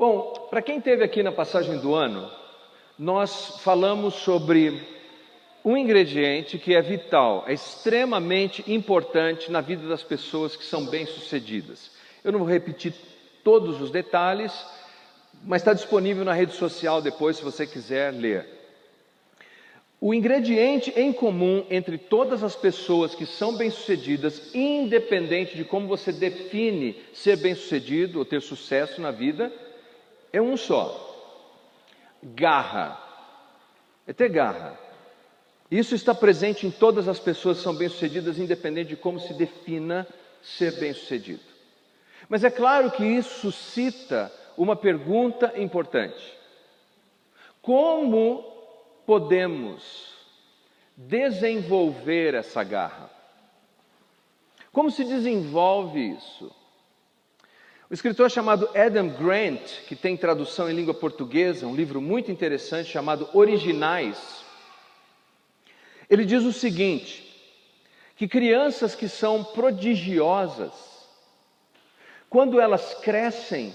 Bom, para quem esteve aqui na passagem do ano, nós falamos sobre um ingrediente que é vital, é extremamente importante na vida das pessoas que são bem-sucedidas. Eu não vou repetir todos os detalhes, mas está disponível na rede social depois, se você quiser ler. O ingrediente em comum entre todas as pessoas que são bem-sucedidas, independente de como você define ser bem-sucedido ou ter sucesso na vida, é um só: garra. É ter garra. Isso está presente em todas as pessoas que são bem-sucedidas, independente de como se defina ser bem-sucedido. Mas é claro que isso suscita uma pergunta importante: como podemos desenvolver essa garra? Como se desenvolve isso? O escritor chamado Adam Grant, que tem tradução em língua portuguesa, um livro muito interessante chamado Originais, ele diz o seguinte, que crianças que são prodigiosas, quando elas crescem,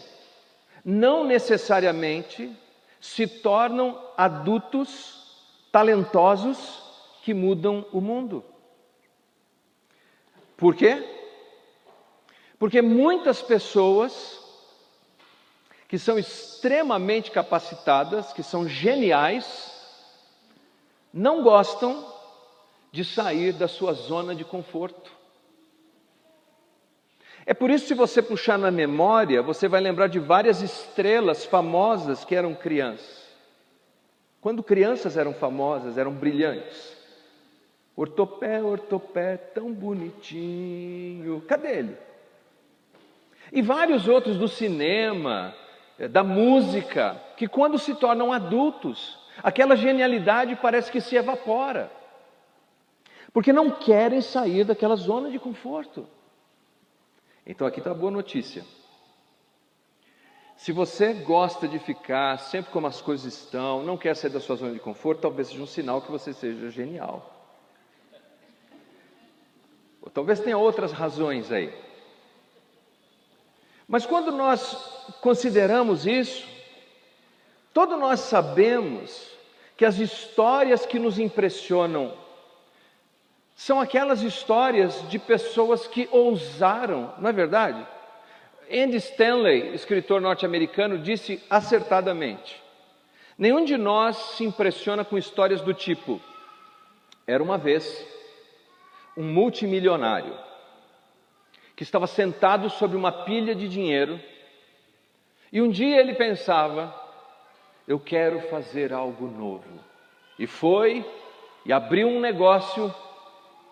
não necessariamente se tornam adultos talentosos que mudam o mundo. Por quê? Porque muitas pessoas que são extremamente capacitadas, que são geniais, não gostam de sair da sua zona de conforto. É por isso que, se você puxar na memória, você vai lembrar de várias estrelas famosas que eram crianças. Quando crianças eram famosas, eram brilhantes. Ortopé, tão bonitinho. Cadê ele? E vários outros do cinema, da música, que quando se tornam adultos, aquela genialidade parece que se evapora. Porque não querem sair daquela zona de conforto. Então aqui está a boa notícia. Se você gosta de ficar sempre como as coisas estão, não quer sair da sua zona de conforto, talvez seja um sinal que você seja genial. Ou talvez tenha outras razões aí. Mas quando nós consideramos isso, todos nós sabemos que as histórias que nos impressionam são aquelas histórias de pessoas que ousaram, não é verdade? Andy Stanley, escritor norte-americano, disse acertadamente: nenhum de nós se impressiona com histórias do tipo: era uma vez um multimilionário que estava sentado sobre uma pilha de dinheiro e um dia ele pensava: eu quero fazer algo novo. E foi e abriu um negócio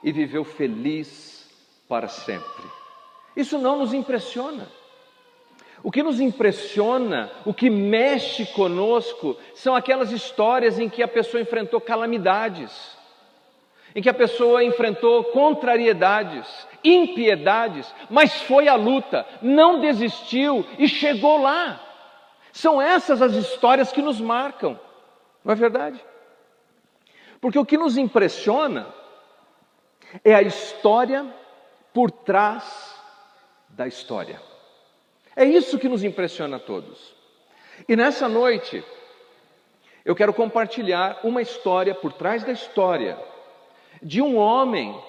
e viveu feliz para sempre. Isso não nos impressiona. O que nos impressiona, o que mexe conosco, são aquelas histórias em que a pessoa enfrentou calamidades, em que a pessoa enfrentou contrariedades, impiedades, mas foi à luta, não desistiu e chegou lá. São essas as histórias que nos marcam, não é verdade? Porque o que nos impressiona é a história por trás da história. É isso que nos impressiona a todos. E nessa noite, eu quero compartilhar uma história por trás da história de um homem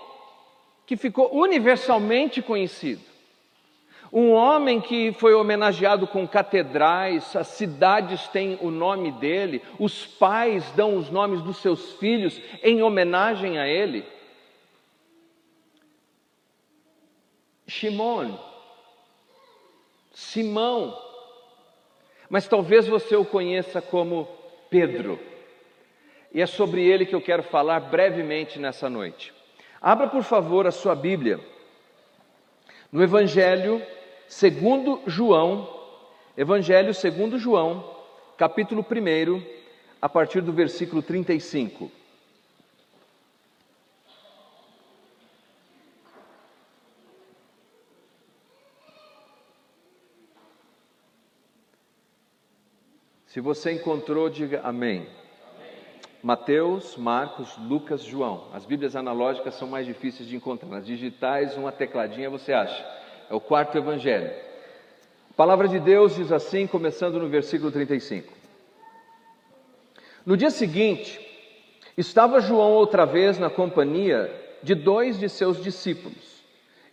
que ficou universalmente conhecido. Um homem que foi homenageado com catedrais, as cidades têm o nome dele, os pais dão os nomes dos seus filhos em homenagem a ele. Simão, mas talvez você o conheça como Pedro. E é sobre ele que eu quero falar brevemente nessa noite. Abra, por favor, a sua Bíblia no Evangelho segundo João, capítulo 1, a partir do versículo 35. Se você encontrou, diga amém. Mateus, Marcos, Lucas, João. As Bíblias analógicas são mais difíceis de encontrar. Nas digitais, uma tecladinha você acha. É o quarto evangelho. palavra de Deus diz assim, começando no versículo 35. No dia seguinte, estava João outra vez na companhia de 2 de seus discípulos,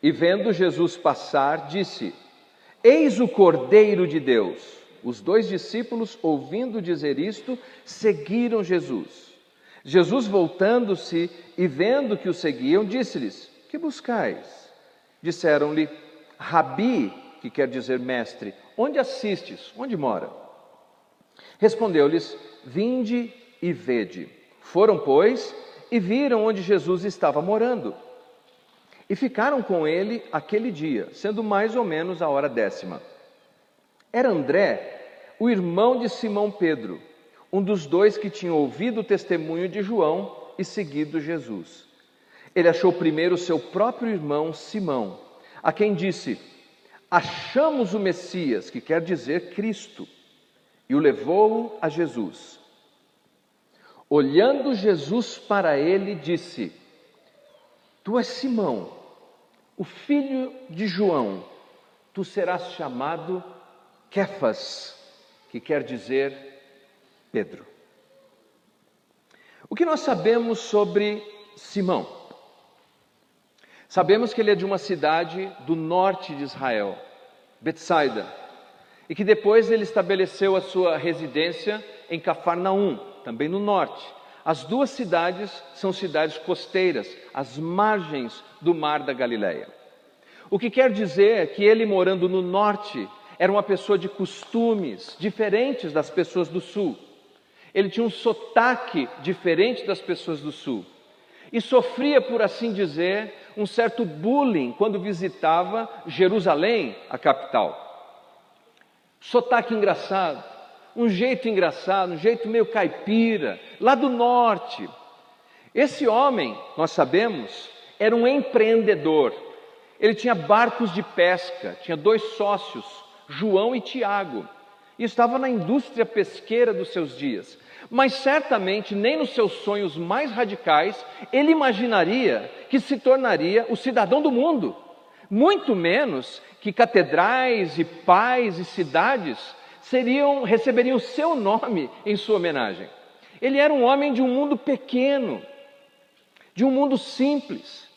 e vendo Jesus passar, disse: Eis o Cordeiro de Deus. Os 2 discípulos, ouvindo dizer isto, seguiram Jesus. Jesus, voltando-se e vendo que o seguiam, disse-lhes: Que buscais? Disseram-lhe: Rabi, que quer dizer mestre, onde assistes? Onde mora? Respondeu-lhes: Vinde e vede. Foram, pois, e viram onde Jesus estava morando. E ficaram com ele aquele dia, sendo mais ou menos a hora 10ª. Era André, o irmão de Simão Pedro, um dos 2 que tinham ouvido o testemunho de João e seguido Jesus. Ele achou primeiro seu próprio irmão Simão, a quem disse: Achamos o Messias, que quer dizer Cristo, e o levou a Jesus. Olhando Jesus para ele, disse: Tu és Simão, o filho de João, tu serás chamado Quefas, que quer dizer Pedro. O que nós sabemos sobre Simão? Sabemos que ele é de uma cidade do norte de Israel, Betsaida, e que depois ele estabeleceu a sua residência em Cafarnaum, também no norte. As 2 cidades são cidades costeiras, às margens do mar da Galileia. O que quer dizer que ele, morando no norte, era uma pessoa de costumes diferentes das pessoas do sul. Ele tinha um sotaque diferente das pessoas do sul. E sofria, por assim dizer, um certo bullying quando visitava Jerusalém, a capital. Sotaque engraçado, um jeito engraçado, um jeito meio caipira, lá do norte. Esse homem, nós sabemos, era um empreendedor. Ele tinha barcos de pesca, tinha 2 sócios, João e Tiago, e estava na indústria pesqueira dos seus dias. Mas certamente, nem nos seus sonhos mais radicais, ele imaginaria que se tornaria o cidadão do mundo, muito menos que catedrais e pais e cidades receberiam seu nome em sua homenagem. Ele era um homem de um mundo pequeno, de um mundo simples.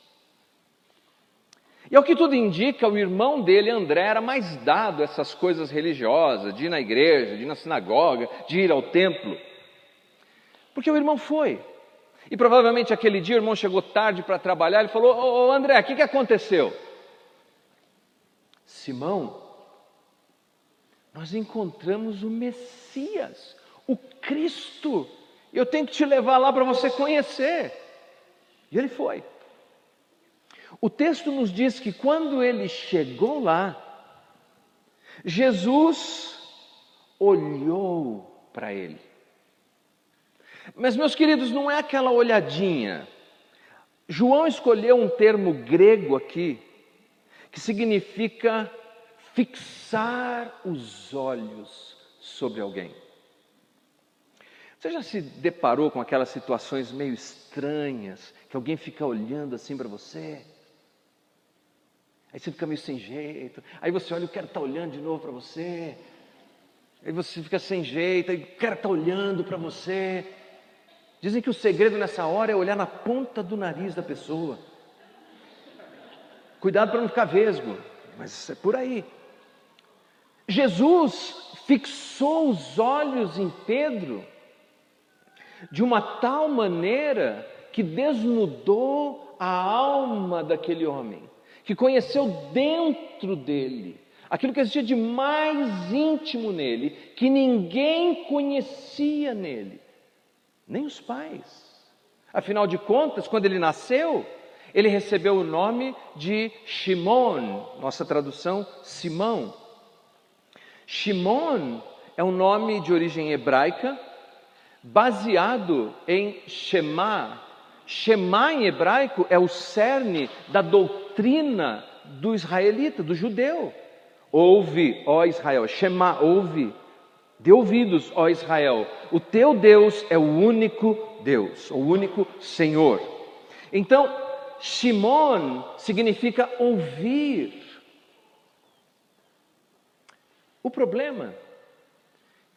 E ao que tudo indica, o irmão dele, André, era mais dado a essas coisas religiosas, de ir na igreja, de ir na sinagoga, de ir ao templo. Porque o irmão foi. E provavelmente aquele dia o irmão chegou tarde para trabalhar, ele falou: Ô André, o que aconteceu? Simão, nós encontramos o Messias, o Cristo. Eu tenho que te levar lá para você conhecer. E ele foi. O texto nos diz que quando ele chegou lá, Jesus olhou para ele. Mas, meus queridos, não é aquela olhadinha. João escolheu um termo grego aqui, que significa fixar os olhos sobre alguém. Você já se deparou com aquelas situações meio estranhas, que alguém fica olhando assim para você? Aí você fica meio sem jeito, aí você olha, o cara está olhando de novo para você, aí você fica sem jeito, aí o cara está olhando para você. Dizem que o segredo nessa hora é olhar na ponta do nariz da pessoa. Cuidado para não ficar vesgo, mas é por aí. Jesus fixou os olhos em Pedro de uma tal maneira que desnudou a alma daquele homem, que conheceu dentro dele aquilo que existia de mais íntimo nele, que ninguém conhecia nele, nem os pais. Afinal de contas, quando ele nasceu, ele recebeu o nome de Shimon, nossa tradução, Simão. Shimon é um nome de origem hebraica, baseado em Shema. Shema em hebraico é o cerne da doutrina do israelita, do judeu. Ouve, ó Israel, Shema, ouve, dê ouvidos, ó Israel, o teu Deus é o único Deus, o único Senhor. Então, Shimon significa ouvir. O problema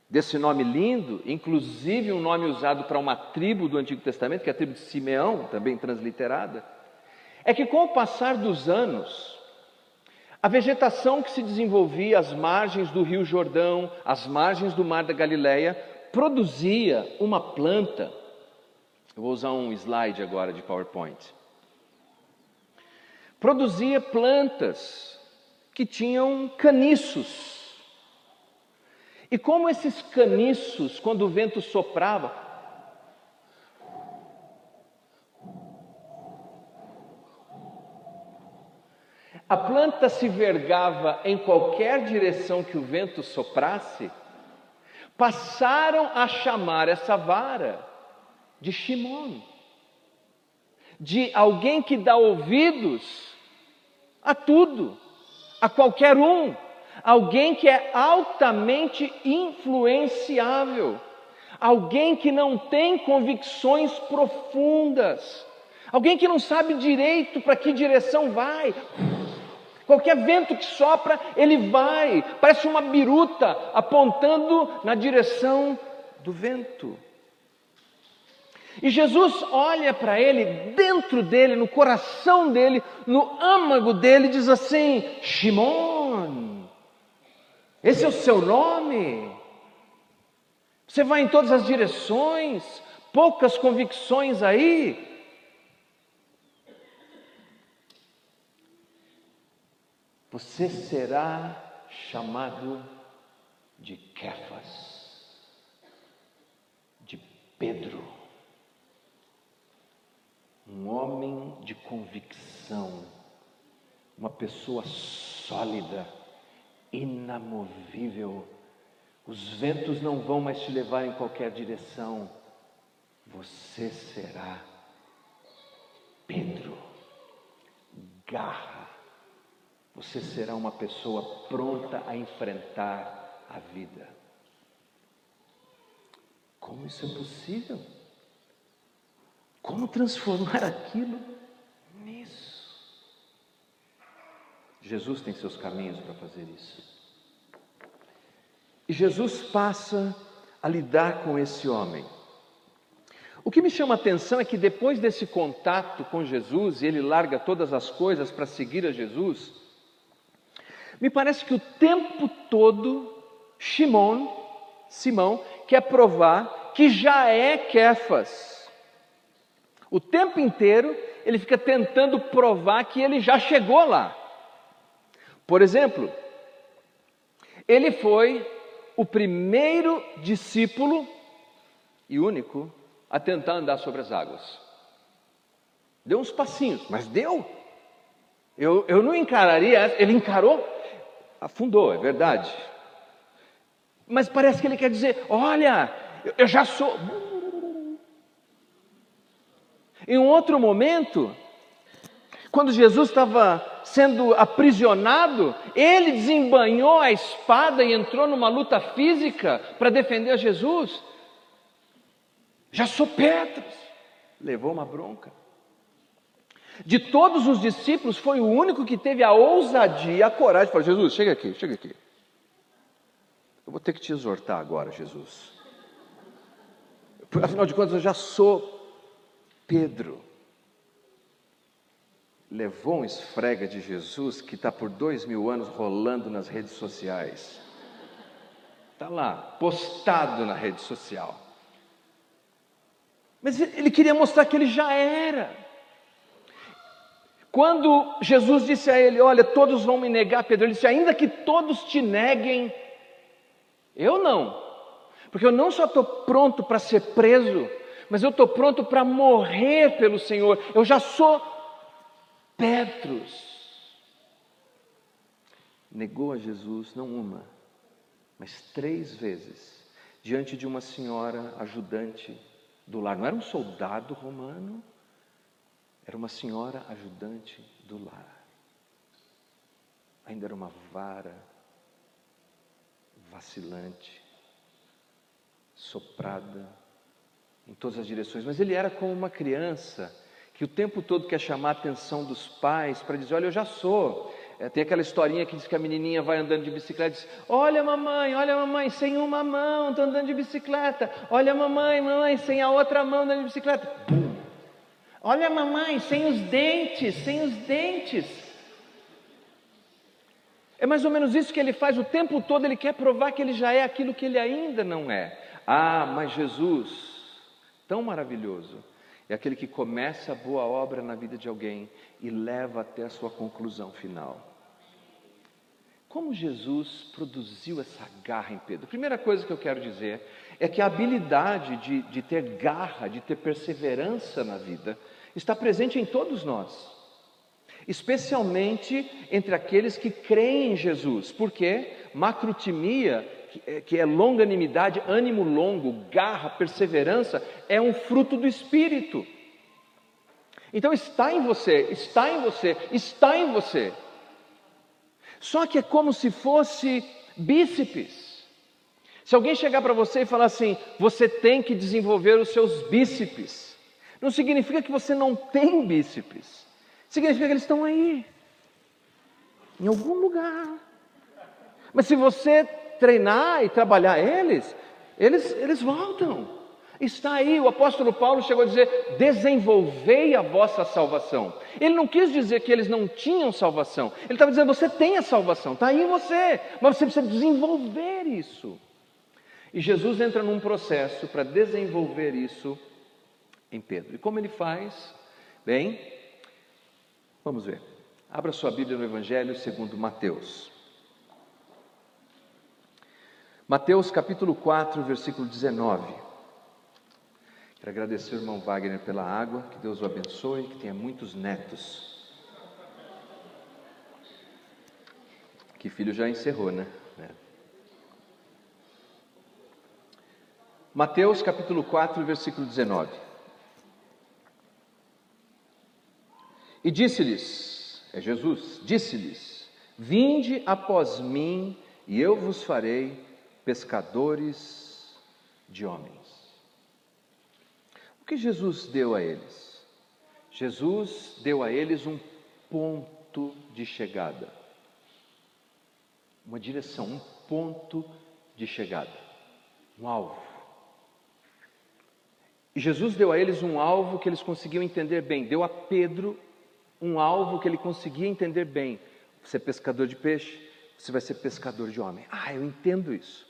desse nome lindo, inclusive um nome usado para uma tribo do Antigo Testamento, que é a tribo de Simeão, também transliterada, é que com o passar dos anos, a vegetação que se desenvolvia às margens do Rio Jordão, às margens do Mar da Galileia, produzia uma planta. Eu vou usar um slide agora de PowerPoint. Produzia plantas que tinham caniços. E como esses caniços, quando o vento soprava, a planta se vergava em qualquer direção que o vento soprasse, passaram a chamar essa vara de Shimon, de alguém que dá ouvidos a tudo, a qualquer um, alguém que é altamente influenciável, alguém que não tem convicções profundas, alguém que não sabe direito para que direção vai. Qualquer vento que sopra, ele vai, parece uma biruta apontando na direção do vento. E Jesus olha para ele, dentro dele, no coração dele, no âmago dele, diz assim: Shimon, esse é o seu nome? Você vai em todas as direções, poucas convicções aí. Você será chamado de Kefas, de Pedro, um homem de convicção, uma pessoa sólida, inamovível. Os ventos não vão mais te levar em qualquer direção. Você será Pedro. Garra. Você será uma pessoa pronta a enfrentar a vida. Como isso é possível? Como transformar aquilo nisso? Jesus tem seus caminhos para fazer isso. E Jesus passa a lidar com esse homem. O que me chama a atenção é que depois desse contato com Jesus, e ele larga todas as coisas para seguir a Jesus, me parece que o tempo todo Simão quer provar que já é Kefas. O tempo inteiro ele fica tentando provar que ele já chegou lá. Por exemplo, ele foi o primeiro discípulo e único a tentar andar sobre as águas. Deu uns passinhos, mas deu. Eu não encararia, ele encarou, afundou, é verdade. Mas parece que ele quer dizer: olha, eu já sou. Em um outro momento, quando Jesus estava sendo aprisionado, ele desembainhou a espada e entrou numa luta física para defender a Jesus. Já sou Pedro. Levou uma bronca. De todos os discípulos, foi o único que teve a ousadia, a coragem de falar: Jesus, chega aqui. Eu vou ter que te exortar agora, Jesus. Afinal de contas, eu já sou Pedro. Levou um esfrega de Jesus que está por 2000 anos rolando nas redes sociais. Está lá, postado na rede social. Mas ele queria mostrar que ele já era. Quando Jesus disse a ele: olha, todos vão me negar, Pedro, ele disse: ainda que todos te neguem, eu não. Porque eu não só estou pronto para ser preso, mas eu estou pronto para morrer pelo Senhor. Eu já sou Petros. Negou a Jesus não uma, mas 3 vezes, diante de uma senhora ajudante do lar. Não era um soldado romano, era uma senhora ajudante do lar. Ainda era uma vara vacilante, soprada em todas as direções. Mas ele era como uma criança que o tempo todo quer chamar a atenção dos pais para dizer: olha, eu já sou. Tem aquela historinha que diz que a menininha vai andando de bicicleta e diz: olha mamãe, sem uma mão, estou andando de bicicleta. Olha mamãe, sem a outra mão andando de bicicleta. Bum. Olha mamãe, sem os dentes. É mais ou menos isso que ele faz o tempo todo, ele quer provar que ele já é aquilo que ele ainda não é. Ah, mas Jesus, tão maravilhoso, é aquele que começa a boa obra na vida de alguém e leva até a sua conclusão final. Como Jesus produziu essa garra em Pedro? A primeira coisa que eu quero dizer é que a habilidade de ter garra, de ter perseverança na vida, está presente em todos nós, especialmente entre aqueles que creem em Jesus, porque macrotimia, que é longanimidade, ânimo longo, garra, perseverança, é um fruto do Espírito. Então está em você. Só que é como se fosse bíceps. Se alguém chegar para você e falar assim: você tem que desenvolver os seus bíceps, não significa que você não tem bíceps, significa que eles estão aí, em algum lugar. Mas se você treinar e trabalhar eles voltam. Está aí, o apóstolo Paulo chegou a dizer: desenvolvei a vossa salvação. Ele não quis dizer que eles não tinham salvação, ele estava dizendo: você tem a salvação, está aí em você, mas você precisa desenvolver isso. E Jesus entra num processo para desenvolver isso em Pedro. E como ele faz? Bem, vamos ver. Abra sua Bíblia no Evangelho segundo Mateus. Mateus capítulo 4, versículo 19. Quero agradecer ao irmão Wagner pela água, que Deus o abençoe, que tenha muitos netos. Que filho já encerrou, né? Mateus capítulo 4, versículo 19. E disse-lhes, Jesus, disse-lhes: vinde após mim, e eu vos farei pescadores de homens. O que Jesus deu a eles? Jesus deu a eles um ponto de chegada, uma direção, um ponto de chegada, um alvo. E Jesus deu a eles um alvo que eles conseguiam entender bem. Deu a Pedro um alvo que ele conseguia entender bem. Você é pescador de peixe, você vai ser pescador de homem. Ah, eu entendo isso.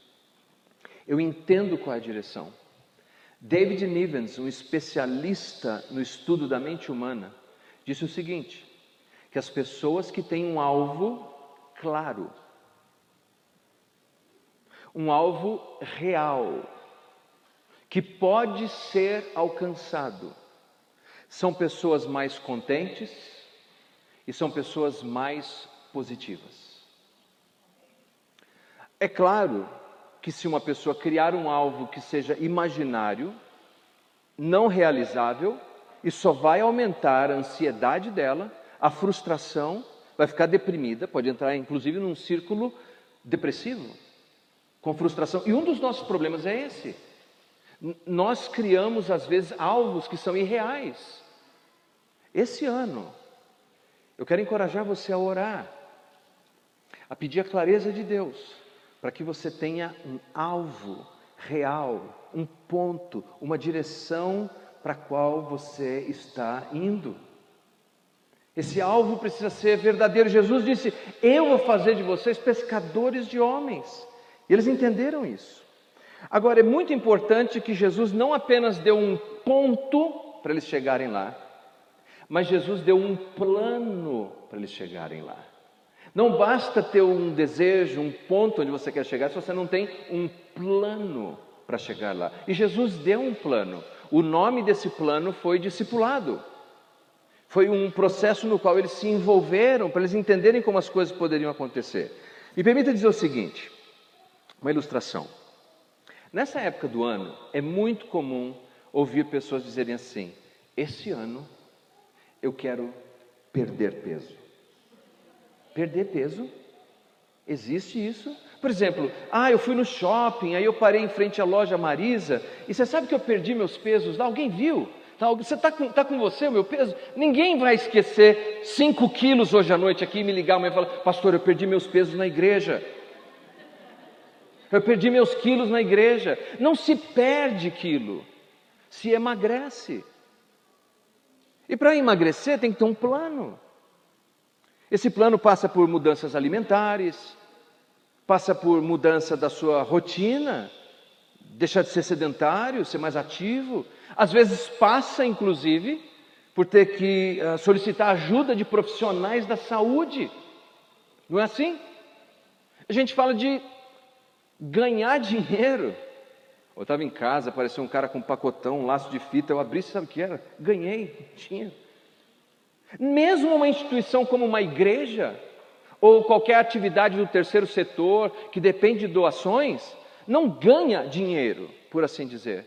Eu entendo qual é a direção. David Nivens, um especialista no estudo da mente humana, disse o seguinte: que as pessoas que têm um alvo claro, um alvo real, que pode ser alcançado, são pessoas mais contentes e são pessoas mais positivas. É claro que se uma pessoa criar um alvo que seja imaginário, não realizável, isso só vai aumentar a ansiedade dela, a frustração, vai ficar deprimida, pode entrar inclusive num círculo depressivo, com frustração. E um dos nossos problemas é esse. Nós criamos às vezes alvos que são irreais. Esse ano, eu quero encorajar você a orar, a pedir a clareza de Deus, para que você tenha um alvo real, um ponto, uma direção para a qual você está indo. Esse alvo precisa ser verdadeiro. Jesus disse: eu vou fazer de vocês pescadores de homens. E eles entenderam isso. Agora, é muito importante que Jesus não apenas deu um ponto para eles chegarem lá, mas Jesus deu um plano para eles chegarem lá. Não basta ter um desejo, um ponto onde você quer chegar, se você não tem um plano para chegar lá. E Jesus deu um plano. O nome desse plano foi discipulado. Foi um processo no qual eles se envolveram para eles entenderem como as coisas poderiam acontecer. Me permita dizer o seguinte, uma ilustração. Nessa época do ano, é muito comum ouvir pessoas dizerem assim: esse ano eu quero perder peso. Perder peso? Existe isso? Por exemplo, eu fui no shopping, aí eu parei em frente à loja Marisa, e você sabe que eu perdi meus pesos lá? Alguém viu? Você tá com você o meu peso? Ninguém vai esquecer 5 quilos hoje à noite aqui e me ligar amanhã e falar: pastor, eu perdi meus pesos na igreja. Eu perdi meus quilos na igreja. Não se perde quilo, se emagrece. E para emagrecer tem que ter um plano. Esse plano passa por mudanças alimentares, passa por mudança da sua rotina, deixar de ser sedentário, ser mais ativo. Às vezes passa, inclusive, por ter que solicitar ajuda de profissionais da saúde. Não é assim? A gente fala de ganhar dinheiro. Eu estava em casa, apareceu um cara com um pacotão, um laço de fita, eu abri, sabe o que era? Ganhei dinheiro. Mesmo uma instituição como uma igreja, ou qualquer atividade do terceiro setor, que depende de doações, não ganha dinheiro, por assim dizer.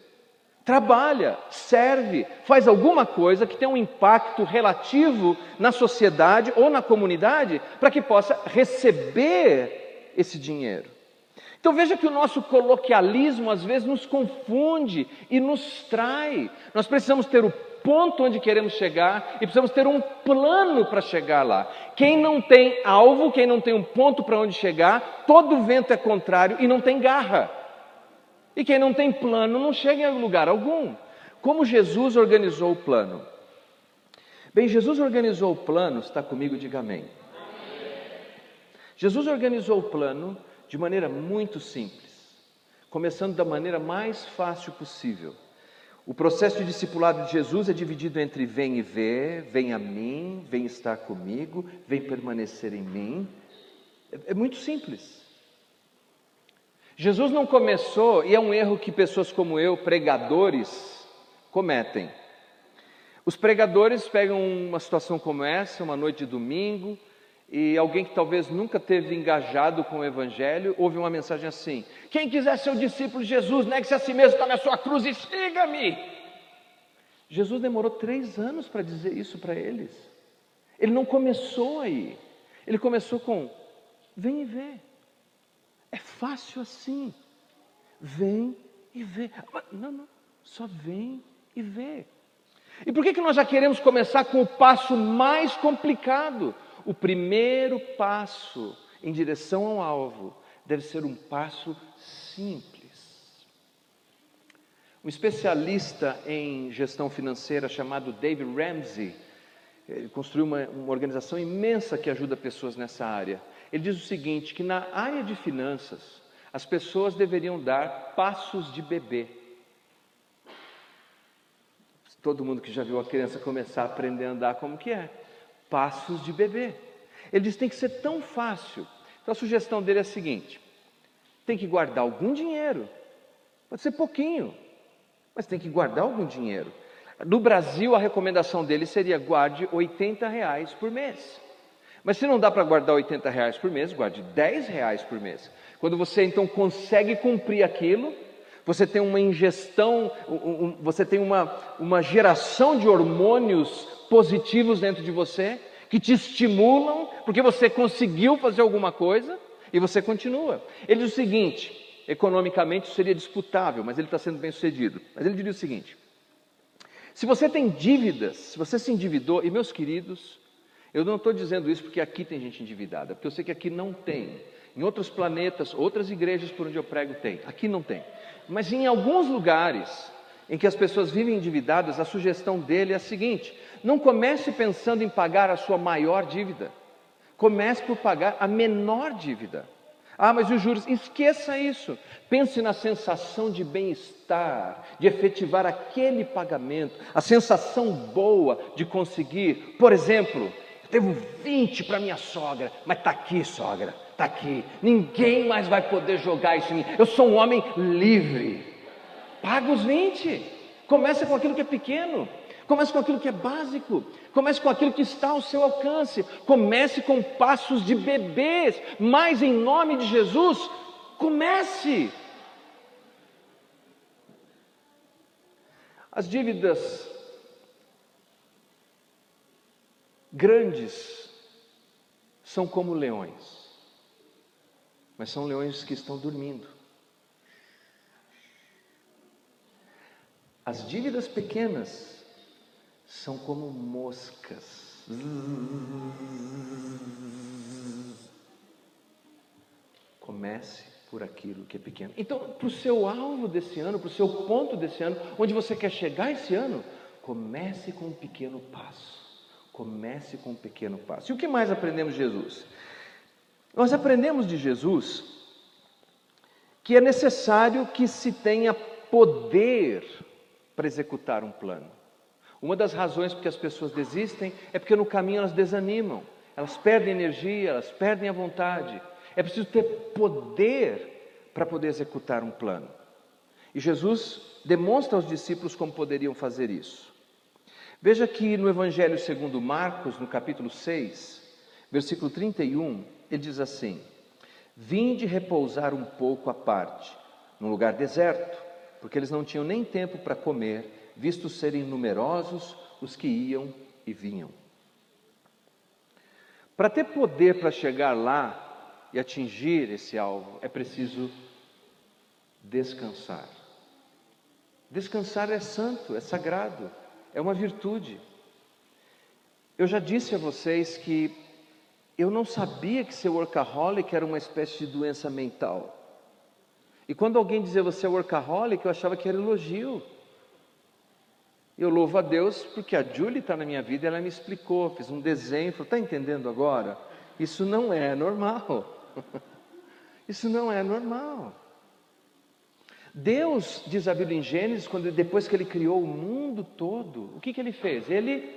Trabalha, serve, faz alguma coisa que tenha um impacto relativo na sociedade ou na comunidade, para que possa receber esse dinheiro. Então veja que o nosso coloquialismo às vezes nos confunde e nos trai. Nós precisamos ter o ponto onde queremos chegar e precisamos ter um plano para chegar lá. Quem não tem alvo, quem não tem um ponto para onde chegar, todo vento é contrário e não tem garra. E quem não tem plano não chega em lugar algum. Como Jesus organizou o plano? Bem, Jesus organizou o plano, está comigo, diga amém. Jesus organizou o plano de maneira muito simples, começando da maneira mais fácil possível. O processo de discipulado de Jesus é dividido entre vem e ver, vem a mim, vem estar comigo, vem permanecer em mim. É muito simples. Jesus não começou, e é um erro que pessoas como eu, pregadores, cometem. Os pregadores pegam uma situação como essa, uma noite de domingo, e alguém que talvez nunca teve engajado com o Evangelho, ouve uma mensagem assim: quem quiser ser o discípulo de Jesus, negue-se a si mesmo, está na sua cruz e siga-me. Jesus demorou 3 anos para dizer isso para eles. Ele não começou aí, ele começou com: vem e vê. É fácil assim, vem e vê. Não, só vem e vê. E por que nós já queremos começar com o passo mais complicado? O primeiro passo em direção ao alvo deve ser um passo simples. Um especialista em gestão financeira chamado Dave Ramsey, ele construiu uma organização imensa que ajuda pessoas nessa área. Ele diz o seguinte, que na área de finanças, as pessoas deveriam dar passos de bebê. Todo mundo que já viu a criança começar a aprender a andar, como que é? Passos de bebê. Ele diz que tem que ser tão fácil. Então a sugestão dele é a seguinte: tem que guardar algum dinheiro, pode ser pouquinho, mas tem que guardar algum dinheiro. No Brasil a recomendação dele seria: guarde R$80 por mês. Mas se não dá para guardar R$80 por mês, guarde R$10 por mês. Quando você então consegue cumprir aquilo, você tem uma ingestão, você tem uma geração de hormônios positivos dentro de você, que te estimulam, porque você conseguiu fazer alguma coisa, e você continua. Ele diz o seguinte, economicamente isso seria disputável, mas ele está sendo bem sucedido. Mas ele diria o seguinte: se você tem dívidas, se você se endividou, e meus queridos, eu não estou dizendo isso porque aqui tem gente endividada, porque eu sei que aqui não tem. Em outros planetas, outras igrejas por onde eu prego tem, aqui não tem. Mas em alguns lugares em que as pessoas vivem endividadas, a sugestão dele é a seguinte: não comece pensando em pagar a sua maior dívida, comece por pagar a menor dívida. Mas os juros, esqueça isso. Pense na sensação de bem-estar, de efetivar aquele pagamento, a sensação boa de conseguir. Por exemplo, eu devo 20 para minha sogra, mas está aqui, sogra, está aqui. Ninguém mais vai poder jogar isso em mim. Eu sou um homem livre. Paga os 20. Comece com aquilo que é pequeno. Comece com aquilo que é básico. Comece com aquilo que está ao seu alcance. Comece com passos de bebês. Mas em nome de Jesus, comece. As dívidas grandes são como leões, mas são leões que estão dormindo. As dívidas pequenas são como moscas. Comece por aquilo que é pequeno. Então, para o seu alvo desse ano, para o seu ponto desse ano, onde você quer chegar esse ano, comece com um pequeno passo. Comece com um pequeno passo. E o que mais aprendemos de Jesus? Nós aprendemos de Jesus que é necessário que se tenha poder para executar um plano. Uma das razões porque as pessoas desistem é porque no caminho elas desanimam, elas perdem energia, elas perdem a vontade. É preciso ter poder para poder executar um plano. E Jesus demonstra aos discípulos como poderiam fazer isso. Veja que no Evangelho segundo Marcos, no capítulo 6, versículo 31, ele diz assim: vinde repousar um pouco à parte, num lugar deserto, porque eles não tinham nem tempo para comer, visto serem numerosos os que iam e vinham. Para ter poder para chegar lá e atingir esse alvo, é preciso descansar. Descansar é santo, é sagrado, é uma virtude. Eu já disse a vocês que eu não sabia que ser workaholic era uma espécie de doença mental. E quando alguém dizia você é workaholic, eu achava que era elogio. Eu louvo a Deus porque a Julie está na minha vida e ela me explicou, fez um desenho, falou, está entendendo agora? Isso não é normal. Isso não é normal. Deus, diz a Bíblia em Gênesis, depois que Ele criou o mundo todo, o que Ele fez? Ele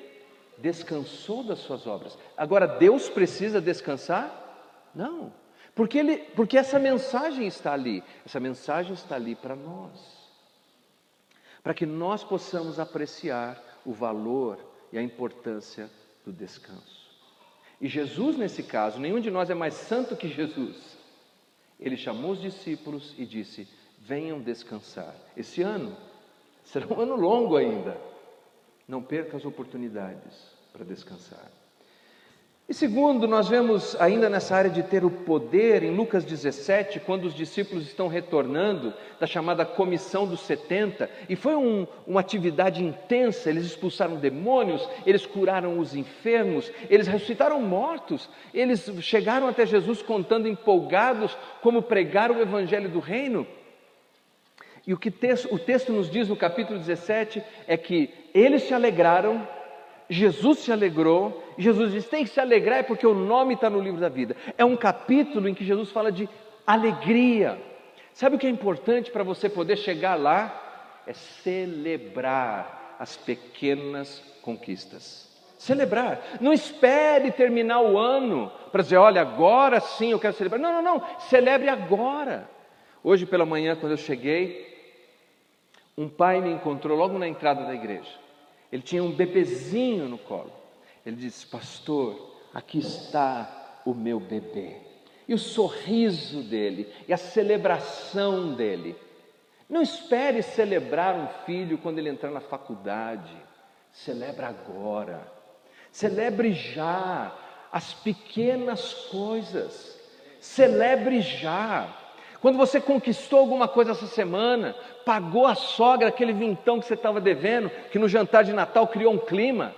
descansou das suas obras. Agora, Deus precisa descansar? Não. Porque essa mensagem está ali. Essa mensagem está ali para nós. Para que nós possamos apreciar o valor e a importância do descanso. E Jesus, nesse caso, nenhum de nós é mais santo que Jesus. Ele chamou os discípulos e disse, venham descansar. Esse ano será um ano longo ainda. Não perca as oportunidades para descansar. E segundo, nós vemos ainda nessa área de ter o poder, em Lucas 17, quando os discípulos estão retornando da chamada Comissão dos 70, e foi uma atividade intensa, eles expulsaram demônios, eles curaram os enfermos, eles ressuscitaram mortos, eles chegaram até Jesus contando empolgados como pregaram o Evangelho do Reino. E o texto nos diz no capítulo 17 é que eles se alegraram, Jesus se alegrou, e Jesus diz, tem que se alegrar porque o nome está no livro da vida. É um capítulo em que Jesus fala de alegria. Sabe o que é importante para você poder chegar lá? É celebrar as pequenas conquistas. Celebrar. Não espere terminar o ano para dizer, olha, agora sim eu quero celebrar. Não. Celebre agora. Hoje pela manhã, quando eu cheguei, um pai me encontrou logo na entrada da igreja. Ele tinha um bebezinho no colo. Ele disse, pastor, aqui está o meu bebê. E o sorriso dele, e a celebração dele. Não espere celebrar um filho quando ele entrar na faculdade. Celebra agora. Celebre já as pequenas coisas. Celebre já. Quando você conquistou alguma coisa essa semana, pagou a sogra aquele vintão que você estava devendo, que no jantar de Natal criou um clima,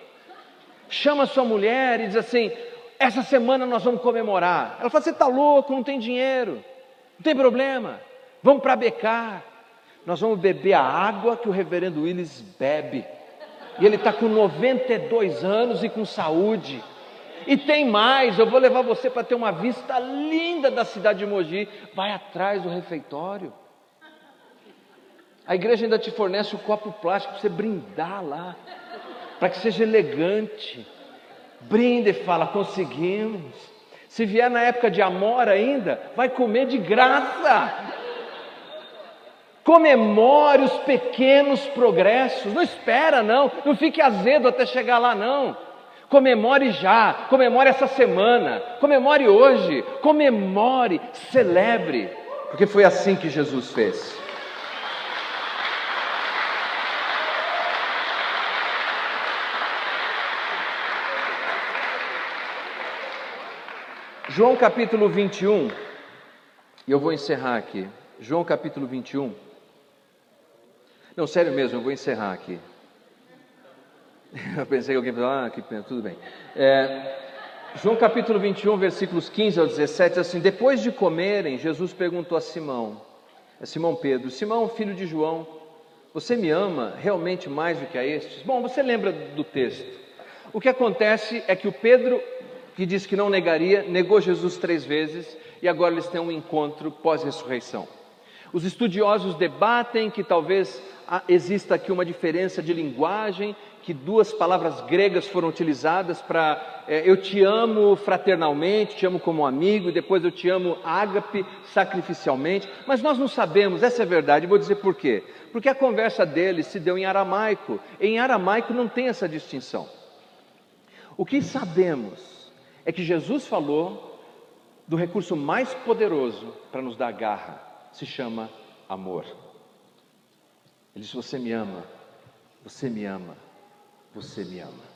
chama a sua mulher e diz assim, essa semana nós vamos comemorar. Ela fala, você está louco, não tem dinheiro, não tem problema, vamos para Becar, nós vamos beber a água que o reverendo Willis bebe, e ele está com 92 anos e com saúde. E tem mais, eu vou levar você para ter uma vista linda da cidade de Mogi. Vai atrás do refeitório. A igreja ainda te fornece o copo plástico para você brindar lá, para que seja elegante. Brinda e fala, conseguimos. Se vier na época de amora ainda, vai comer de graça. Comemore os pequenos progressos. Não espera não fique azedo até chegar lá não. Comemore já, comemore essa semana, comemore hoje, comemore, celebre, porque foi assim que Jesus fez. João capítulo 21, e eu vou encerrar aqui. João capítulo 21. Não, sério mesmo, eu vou encerrar aqui. Eu pensei que alguém falou, que pena, tudo bem. João capítulo 21, versículos 15 ao 17, assim: depois de comerem, Jesus perguntou a Simão Pedro: Simão, filho de João, você me ama realmente mais do que a estes? Bom, você lembra do texto. O que acontece é que o Pedro, que disse que não negaria, negou Jesus 3 vezes, e agora eles têm um encontro pós-ressurreição. Os estudiosos debatem que talvez exista aqui uma diferença de linguagem, que 2 palavras gregas foram utilizadas para eu te amo fraternalmente, te amo como amigo, e depois eu te amo ágape, sacrificialmente, mas nós não sabemos, essa é a verdade, vou dizer por quê. Porque a conversa deles se deu em aramaico não tem essa distinção. O que sabemos é que Jesus falou do recurso mais poderoso para nos dar garra, se chama amor. Ele disse: você me ama, você me ama, você me ama.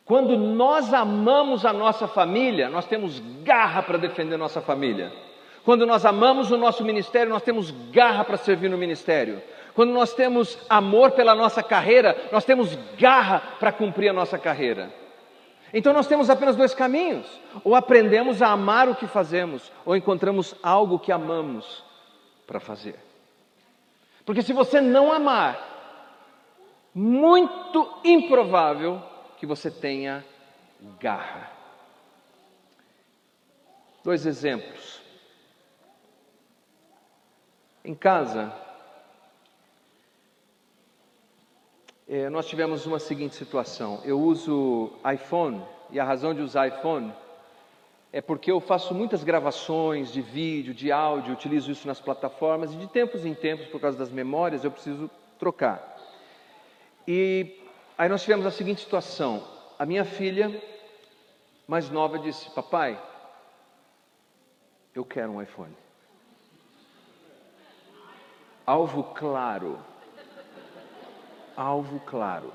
Quando nós amamos a nossa família, nós temos garra para defender nossa família. Quando nós amamos o nosso ministério, nós temos garra para servir no ministério. Quando nós temos amor pela nossa carreira, nós temos garra para cumprir a nossa carreira. Então nós temos apenas 2 caminhos: ou aprendemos a amar o que fazemos, ou encontramos algo que amamos para fazer. Porque se você não amar, muito improvável que você tenha garra. 2 exemplos. Em casa, nós tivemos uma seguinte situação. Eu uso iPhone, e a razão de usar iPhone é porque eu faço muitas gravações de vídeo, de áudio, utilizo isso nas plataformas, e de tempos em tempos, por causa das memórias, eu preciso trocar. E aí nós tivemos a seguinte situação: a minha filha mais nova disse: papai, eu quero um iPhone. Alvo claro. Alvo claro.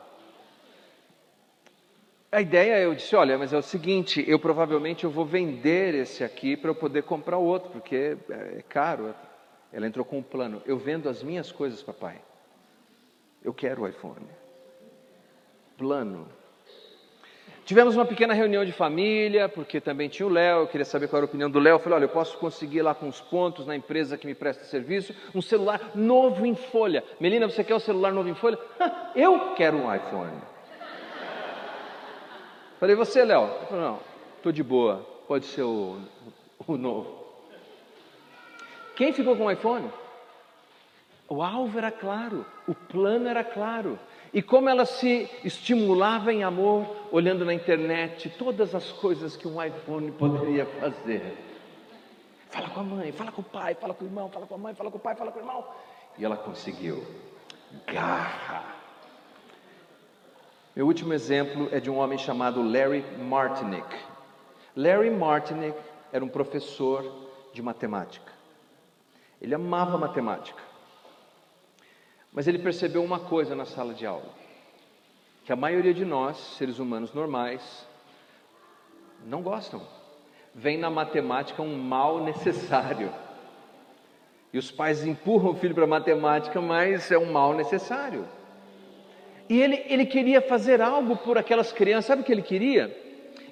A ideia, eu disse: olha, mas é o seguinte, eu provavelmente vou vender esse aqui para eu poder comprar outro, porque é caro. Ela entrou com um plano: eu vendo as minhas coisas, papai, eu quero o iPhone. Plano. Tivemos uma pequena reunião de família, porque também tinha o Léo, eu queria saber qual era a opinião do Léo. Eu falei: olha, eu posso conseguir lá com os pontos na empresa que me presta serviço, um celular novo em folha. Melina, você quer o celular novo em folha? Eu quero um iPhone. Falei: você, Léo? Ele falou: não, estou de boa, pode ser o novo. Quem ficou com o iPhone? O alvo era claro, o plano era claro. E como ela se estimulava em amor, olhando na internet todas as coisas que um iPhone poderia fazer. Fala com a mãe, fala com o pai, fala com o irmão, fala com a mãe, fala com o pai, fala com o irmão. E ela conseguiu. Garra. Meu último exemplo é de um homem chamado Larry Martinick. Larry Martinick era um professor de matemática. Ele amava matemática. Mas ele percebeu uma coisa na sala de aula: que a maioria de nós, seres humanos normais, não gostam. Vem na matemática um mal necessário. E os pais empurram o filho para a matemática, mas é um mal necessário. E ele queria fazer algo por aquelas crianças. Sabe o que ele queria?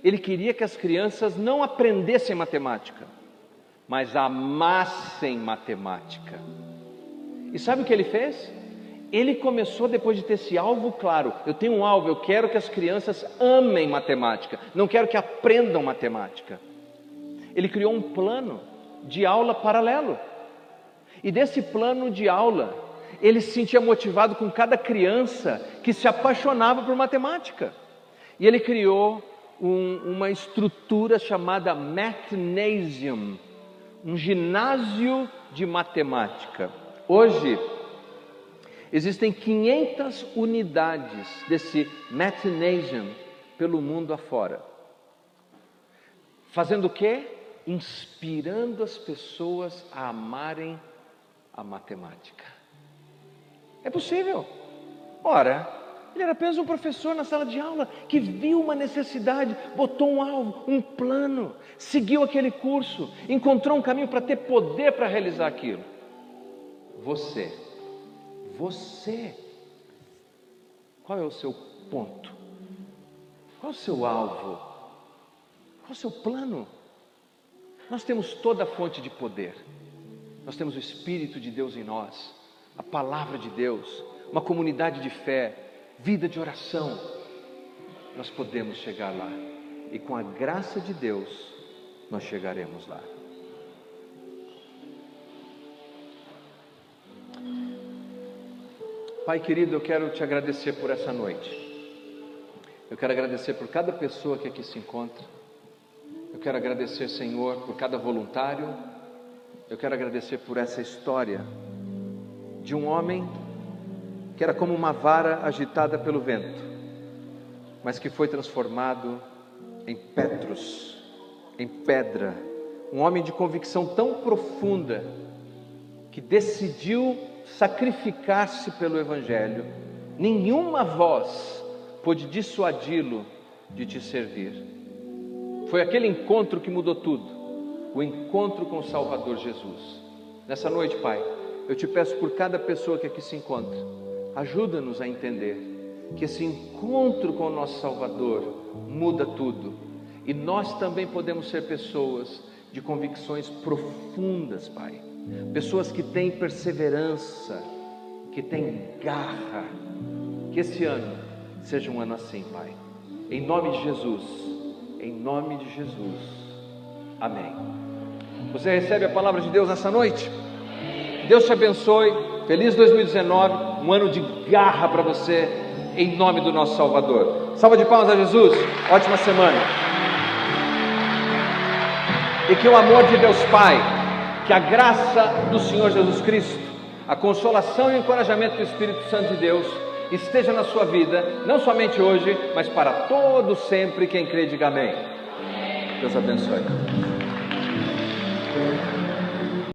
Ele queria que as crianças não aprendessem matemática, mas amassem matemática. E sabe o que ele fez? Ele começou, depois de ter esse alvo claro: eu tenho um alvo, eu quero que as crianças amem matemática, não quero que aprendam matemática. Ele criou um plano de aula paralelo. E desse plano de aula, ele se sentia motivado com cada criança que se apaixonava por matemática. E ele criou uma estrutura chamada Mathnasium, um ginásio de matemática. Hoje, existem 500 unidades desse Mathnasium pelo mundo afora. Fazendo o quê? Inspirando as pessoas a amarem a matemática. É possível. Ora, ele era apenas um professor na sala de aula que viu uma necessidade, botou um alvo, um plano, seguiu aquele curso, encontrou um caminho para ter poder para realizar aquilo. Você, Qual é o seu ponto? Qual é o seu alvo? Qual é o seu plano? Nós temos toda a fonte de poder. Nós temos o Espírito de Deus em nós, a Palavra de Deus, uma comunidade de fé, vida de oração. Nós podemos chegar lá. E com a graça de Deus, nós chegaremos lá. Pai querido, eu quero te agradecer por essa noite. Eu quero agradecer por cada pessoa que aqui se encontra. Eu quero agradecer, Senhor, por cada voluntário. Eu quero agradecer por essa história de um homem que era como uma vara agitada pelo vento, mas que foi transformado em Petros, em pedra. Um homem de convicção tão profunda que decidiu sacrificar-se pelo Evangelho. Nenhuma voz pôde dissuadi-lo de te servir. Foi aquele encontro que mudou tudo, o encontro com o Salvador Jesus. Nessa noite, Pai, eu te peço por cada pessoa que aqui se encontra, ajuda-nos a entender que esse encontro com o nosso Salvador muda tudo, e nós também podemos ser pessoas de convicções profundas, Pai, pessoas que têm perseverança, que têm garra. Que esse ano seja um ano assim, Pai, em nome de Jesus, em nome de Jesus, amém. Você recebe a palavra de Deus nessa noite? Deus te abençoe, feliz 2019, um ano de garra para você, em nome do nosso Salvador. Salva de palmas a Jesus, ótima semana. E que o amor de Deus Pai, que a graça do Senhor Jesus Cristo, a consolação e o encorajamento do Espírito Santo de Deus esteja na sua vida, não somente hoje, mas para todo sempre. Quem crê, diga amém. Deus abençoe.